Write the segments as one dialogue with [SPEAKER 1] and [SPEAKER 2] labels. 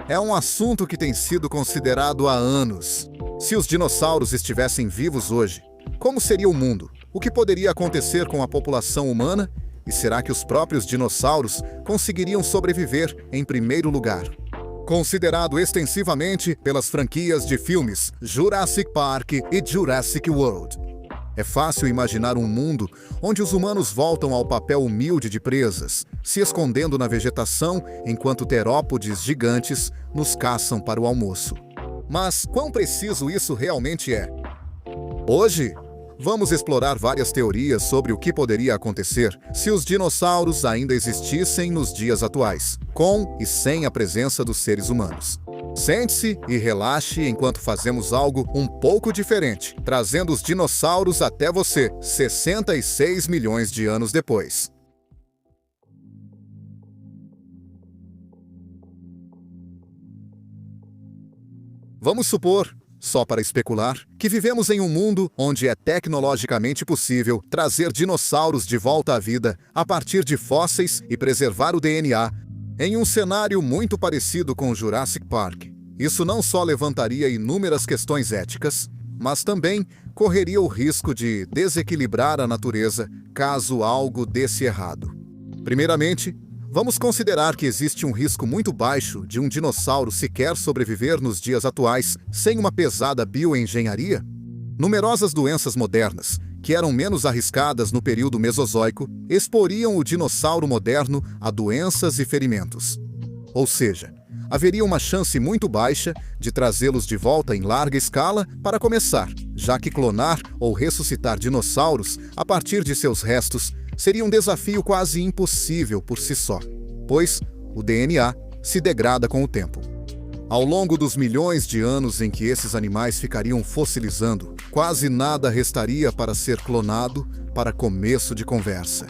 [SPEAKER 1] É um assunto que tem sido considerado há anos. Se os dinossauros estivessem vivos hoje, como seria o mundo? O que poderia acontecer com a população humana? E será que os próprios dinossauros conseguiriam sobreviver em primeiro lugar? Considerado extensivamente pelas franquias de filmes Jurassic Park e Jurassic World. É fácil imaginar um mundo onde os humanos voltam ao papel humilde de presas, se escondendo na vegetação enquanto terópodes gigantes nos caçam para o almoço. Mas quão preciso isso realmente é? Hoje, vamos explorar várias teorias sobre o que poderia acontecer se os dinossauros ainda existissem nos dias atuais, com e sem a presença dos seres humanos. Sente-se e relaxe enquanto fazemos algo um pouco diferente, trazendo os dinossauros até você, 66 milhões de anos depois. Vamos supor, só para especular, que vivemos em um mundo onde é tecnologicamente possível trazer dinossauros de volta à vida a partir de fósseis e preservar o DNA, em um cenário muito parecido com Jurassic Park. Isso não só levantaria inúmeras questões éticas, mas também correria o risco de desequilibrar a natureza caso algo desse errado. Primeiramente, vamos considerar que existe um risco muito baixo de um dinossauro sequer sobreviver nos dias atuais sem uma pesada bioengenharia. Numerosas doenças modernas, que eram menos arriscadas no período Mesozoico, exporiam o dinossauro moderno a doenças e ferimentos. Ou seja, haveria uma chance muito baixa de trazê-los de volta em larga escala para começar, já que clonar ou ressuscitar dinossauros a partir de seus restos seria um desafio quase impossível por si só, pois o DNA se degrada com o tempo. Ao longo dos milhões de anos em que esses animais ficariam fossilizando, quase nada restaria para ser clonado para começo de conversa.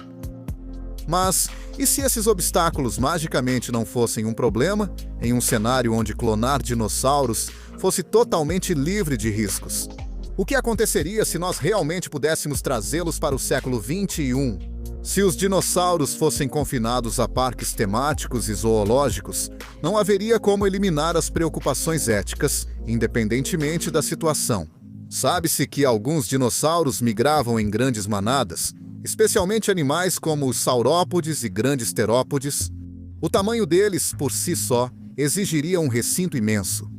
[SPEAKER 1] Mas, e se esses obstáculos magicamente não fossem um problema, em um cenário onde clonar dinossauros fosse totalmente livre de riscos? O que aconteceria se nós realmente pudéssemos trazê-los para o século XXI? Se os dinossauros fossem confinados a parques temáticos e zoológicos, não haveria como eliminar as preocupações éticas, independentemente da situação. Sabe-se que alguns dinossauros migravam em grandes manadas, especialmente animais como os saurópodes e grandes terópodes. O tamanho deles, por si só, exigiria um recinto imenso,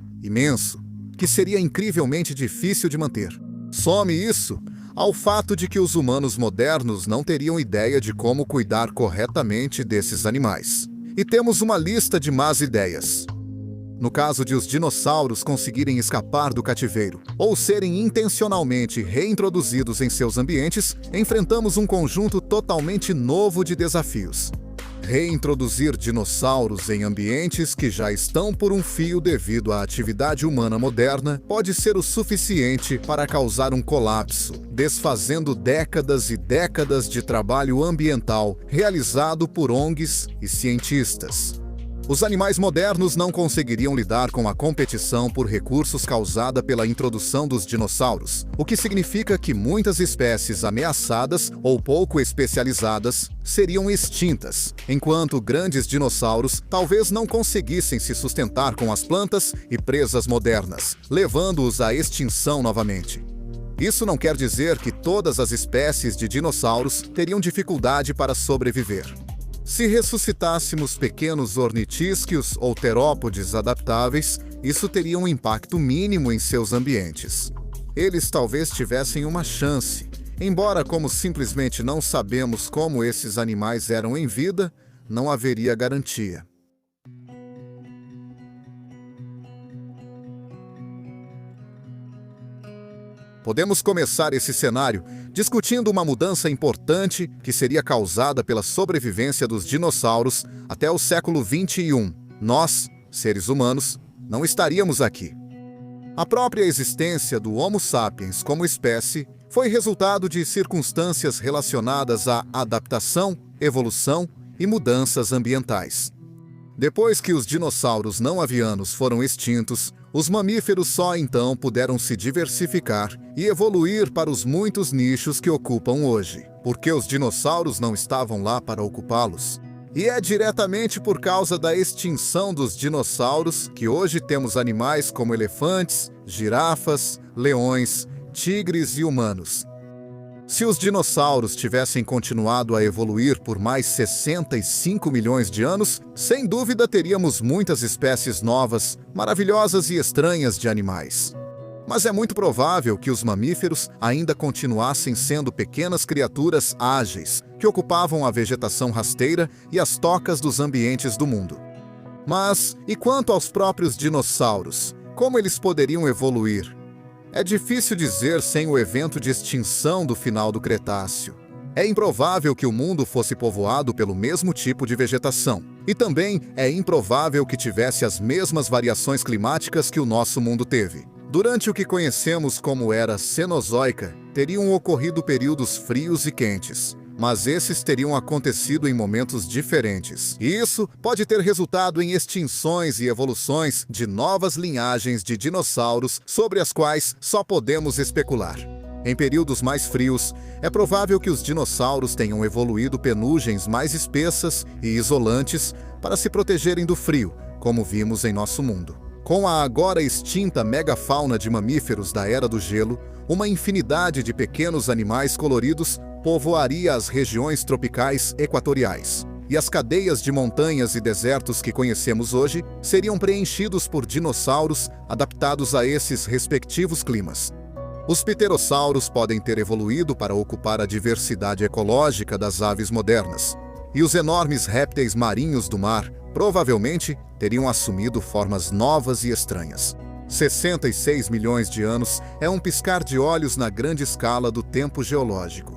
[SPEAKER 1] que seria incrivelmente difícil de manter. Some isso ao fato de que os humanos modernos não teriam ideia de como cuidar corretamente desses animais. E temos uma lista de más ideias. No caso de os dinossauros conseguirem escapar do cativeiro ou serem intencionalmente reintroduzidos em seus ambientes, enfrentamos um conjunto totalmente novo de desafios. Reintroduzir dinossauros em ambientes que já estão por um fio devido à atividade humana moderna pode ser o suficiente para causar um colapso, desfazendo décadas e décadas de trabalho ambiental realizado por ONGs e cientistas. Os animais modernos não conseguiriam lidar com a competição por recursos causada pela introdução dos dinossauros, o que significa que muitas espécies ameaçadas ou pouco especializadas seriam extintas, enquanto grandes dinossauros talvez não conseguissem se sustentar com as plantas e presas modernas, levando-os à extinção novamente. Isso não quer dizer que todas as espécies de dinossauros teriam dificuldade para sobreviver. Se ressuscitássemos pequenos ornitísquios ou terópodes adaptáveis, isso teria um impacto mínimo em seus ambientes. Eles talvez tivessem uma chance, embora, como simplesmente não sabemos como esses animais eram em vida, não haveria garantia. Podemos começar esse cenário discutindo uma mudança importante que seria causada pela sobrevivência dos dinossauros até o século XXI. Nós, seres humanos, não estaríamos aqui. A própria existência do Homo sapiens como espécie foi resultado de circunstâncias relacionadas à adaptação, evolução e mudanças ambientais. Depois que os dinossauros não avianos foram extintos, os mamíferos só então puderam se diversificar e evoluir para os muitos nichos que ocupam hoje, porque os dinossauros não estavam lá para ocupá-los. E é diretamente por causa da extinção dos dinossauros que hoje temos animais como elefantes, girafas, leões, tigres e humanos. Se os dinossauros tivessem continuado a evoluir por mais 65 milhões de anos, sem dúvida teríamos muitas espécies novas, maravilhosas e estranhas de animais. Mas é muito provável que os mamíferos ainda continuassem sendo pequenas criaturas ágeis, que ocupavam a vegetação rasteira e as tocas dos ambientes do mundo. Mas, e quanto aos próprios dinossauros? Como eles poderiam evoluir? É difícil dizer sem o evento de extinção do final do Cretáceo. É improvável que o mundo fosse povoado pelo mesmo tipo de vegetação. E também é improvável que tivesse as mesmas variações climáticas que o nosso mundo teve. Durante o que conhecemos como Era Cenozoica, teriam ocorrido períodos frios e quentes. Mas esses teriam acontecido em momentos diferentes. E isso pode ter resultado em extinções e evoluções de novas linhagens de dinossauros sobre as quais só podemos especular. Em períodos mais frios, é provável que os dinossauros tenham evoluído penugens mais espessas e isolantes para se protegerem do frio, como vimos em nosso mundo. Com a agora extinta megafauna de mamíferos da Era do Gelo, uma infinidade de pequenos animais coloridos povoaria as regiões tropicais equatoriais. E as cadeias de montanhas e desertos que conhecemos hoje seriam preenchidos por dinossauros adaptados a esses respectivos climas. Os pterossauros podem ter evoluído para ocupar a diversidade ecológica das aves modernas. E os enormes répteis marinhos do mar provavelmente teriam assumido formas novas e estranhas. 66 milhões de anos é um piscar de olhos na grande escala do tempo geológico.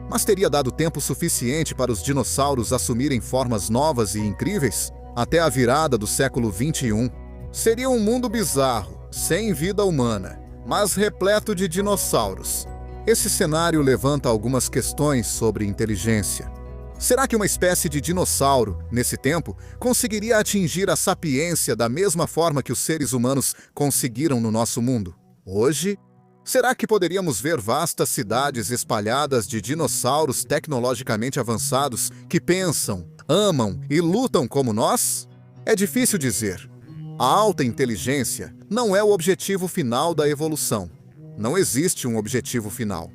[SPEAKER 1] Mas teria dado tempo suficiente para os dinossauros assumirem formas novas e incríveis? Até a virada do século XXI. Seria um mundo bizarro, sem vida humana, mas repleto de dinossauros. Esse cenário levanta algumas questões sobre inteligência. Será que uma espécie de dinossauro, nesse tempo, conseguiria atingir a sapiência da mesma forma que os seres humanos conseguiram no nosso mundo? Hoje, será que poderíamos ver vastas cidades espalhadas de dinossauros tecnologicamente avançados que pensam, amam e lutam como nós? É difícil dizer. A alta inteligência não é o objetivo final da evolução. Não existe um objetivo final.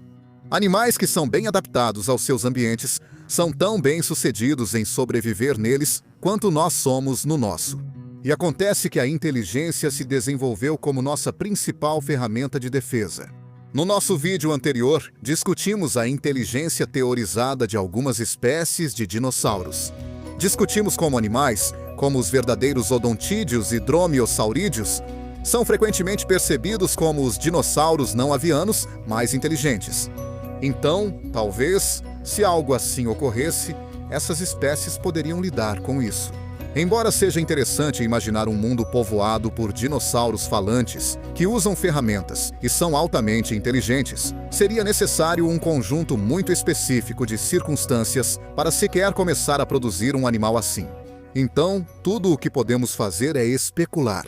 [SPEAKER 1] Animais que são bem adaptados aos seus ambientes são tão bem-sucedidos em sobreviver neles quanto nós somos no nosso. E acontece que a inteligência se desenvolveu como nossa principal ferramenta de defesa. No nosso vídeo anterior, discutimos a inteligência teorizada de algumas espécies de dinossauros. Discutimos como animais, como os verdadeiros odontídeos e dromeossaurídeos, são frequentemente percebidos como os dinossauros não avianos mais inteligentes. Então, talvez, se algo assim ocorresse, essas espécies poderiam lidar com isso. Embora seja interessante imaginar um mundo povoado por dinossauros falantes, que usam ferramentas e são altamente inteligentes, seria necessário um conjunto muito específico de circunstâncias para sequer começar a produzir um animal assim. Então, tudo o que podemos fazer é especular.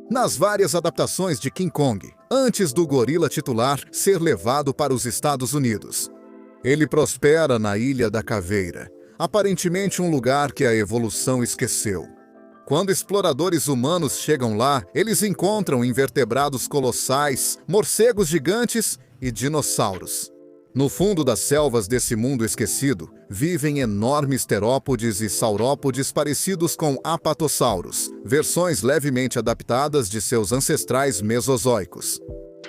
[SPEAKER 1] Nas várias adaptações de King Kong, antes do gorila titular ser levado para os Estados Unidos. Ele prospera na Ilha da Caveira, aparentemente um lugar que a evolução esqueceu. Quando exploradores humanos chegam lá, eles encontram invertebrados colossais, morcegos gigantes e dinossauros. No fundo das selvas desse mundo esquecido, vivem enormes terópodes e saurópodes parecidos com apatossauros, versões levemente adaptadas de seus ancestrais mesozoicos.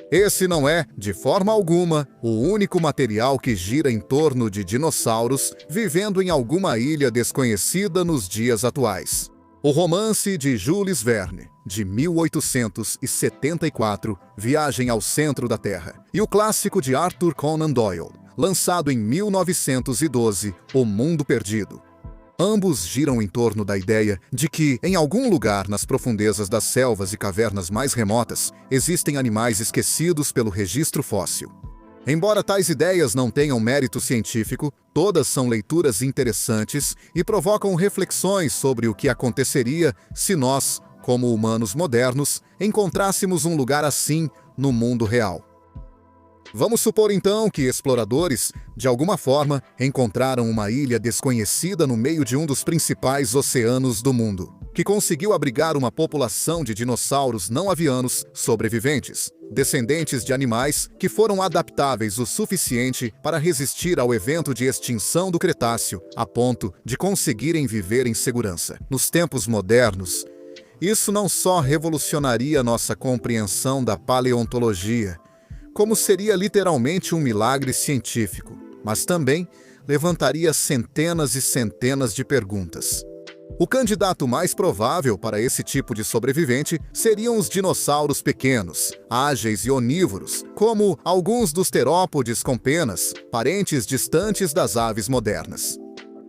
[SPEAKER 1] Esse não é, de forma alguma, o único material que gira em torno de dinossauros vivendo em alguma ilha desconhecida nos dias atuais. O romance de Jules Verne, de 1874, Viagem ao Centro da Terra, e o clássico de Arthur Conan Doyle, lançado em 1912, O Mundo Perdido. Ambos giram em torno da ideia de que, em algum lugar nas profundezas das selvas e cavernas mais remotas, existem animais esquecidos pelo registro fóssil. Embora tais ideias não tenham mérito científico, todas são leituras interessantes e provocam reflexões sobre o que aconteceria se nós, como humanos modernos, encontrássemos um lugar assim no mundo real. Vamos supor então que exploradores, de alguma forma, encontraram uma ilha desconhecida no meio de um dos principais oceanos do mundo, que conseguiu abrigar uma população de dinossauros não avianos sobreviventes, descendentes de animais que foram adaptáveis o suficiente para resistir ao evento de extinção do Cretáceo, a ponto de conseguirem viver em segurança. Nos tempos modernos, isso não só revolucionaria nossa compreensão da paleontologia, como seria literalmente um milagre científico, mas também levantaria centenas e centenas de perguntas. O candidato mais provável para esse tipo de sobrevivente seriam os dinossauros pequenos, ágeis e onívoros, como alguns dos terópodes com penas, parentes distantes das aves modernas.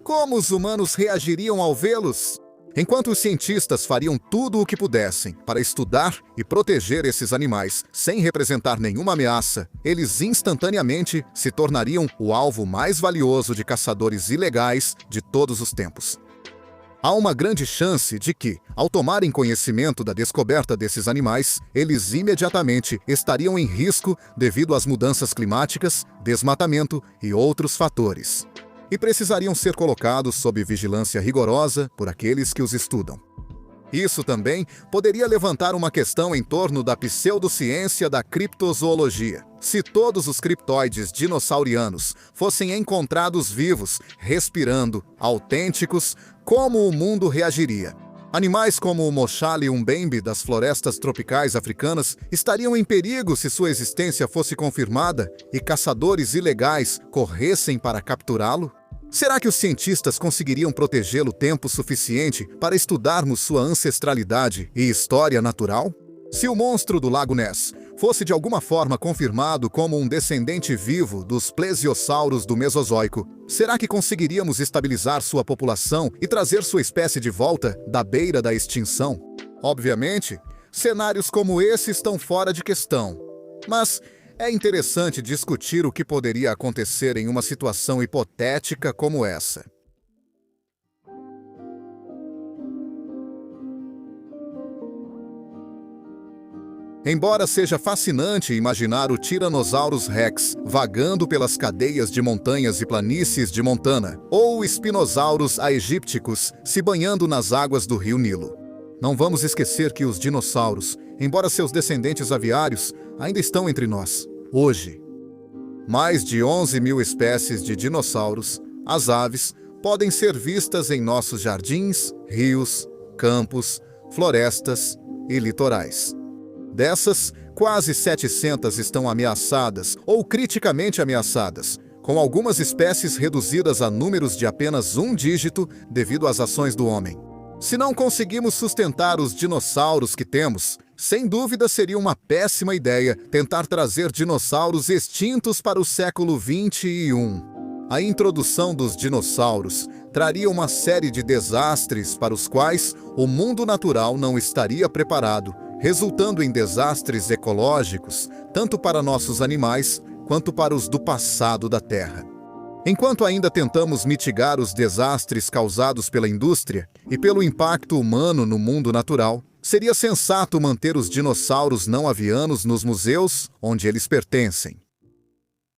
[SPEAKER 1] Como os humanos reagiriam ao vê-los? Enquanto os cientistas fariam tudo o que pudessem para estudar e proteger esses animais sem representar nenhuma ameaça, eles instantaneamente se tornariam o alvo mais valioso de caçadores ilegais de todos os tempos. Há uma grande chance de que, ao tomarem conhecimento da descoberta desses animais, eles imediatamente estariam em risco devido às mudanças climáticas, desmatamento e outros fatores, e precisariam ser colocados sob vigilância rigorosa por aqueles que os estudam. Isso também poderia levantar uma questão em torno da pseudociência da criptozoologia. Se todos os criptoides dinossauриanos fossem encontrados vivos, respirando, autênticos, como o mundo reagiria? Animais como o Moshali umbembe das florestas tropicais africanas estariam em perigo se sua existência fosse confirmada e caçadores ilegais corressem para capturá-lo? Será que os cientistas conseguiriam protegê-lo tempo suficiente para estudarmos sua ancestralidade e história natural? Se o monstro do Lago Ness fosse de alguma forma confirmado como um descendente vivo dos plesiosauros do Mesozoico, será que conseguiríamos estabilizar sua população e trazer sua espécie de volta da beira da extinção? Obviamente, cenários como esse estão fora de questão, mas é interessante discutir o que poderia acontecer em uma situação hipotética como essa. Embora seja fascinante imaginar o Tyrannosaurus Rex vagando pelas cadeias de montanhas e planícies de Montana, ou o Spinosaurus aegypticus se banhando nas águas do rio Nilo. Não vamos esquecer que os dinossauros, embora seus descendentes aviários, ainda estão entre nós, hoje. Mais de 11.000 espécies de dinossauros, as aves, podem ser vistas em nossos jardins, rios, campos, florestas e litorais. Dessas, quase 700 estão ameaçadas ou criticamente ameaçadas, com algumas espécies reduzidas a números de apenas um dígito devido às ações do homem. Se não conseguimos sustentar os dinossauros que temos, sem dúvida seria uma péssima ideia tentar trazer dinossauros extintos para o século XXI. A introdução dos dinossauros traria uma série de desastres para os quais o mundo natural não estaria preparado, resultando em desastres ecológicos, tanto para nossos animais quanto para os do passado da Terra. Enquanto ainda tentamos mitigar os desastres causados pela indústria e pelo impacto humano no mundo natural, seria sensato manter os dinossauros não avianos nos museus onde eles pertencem.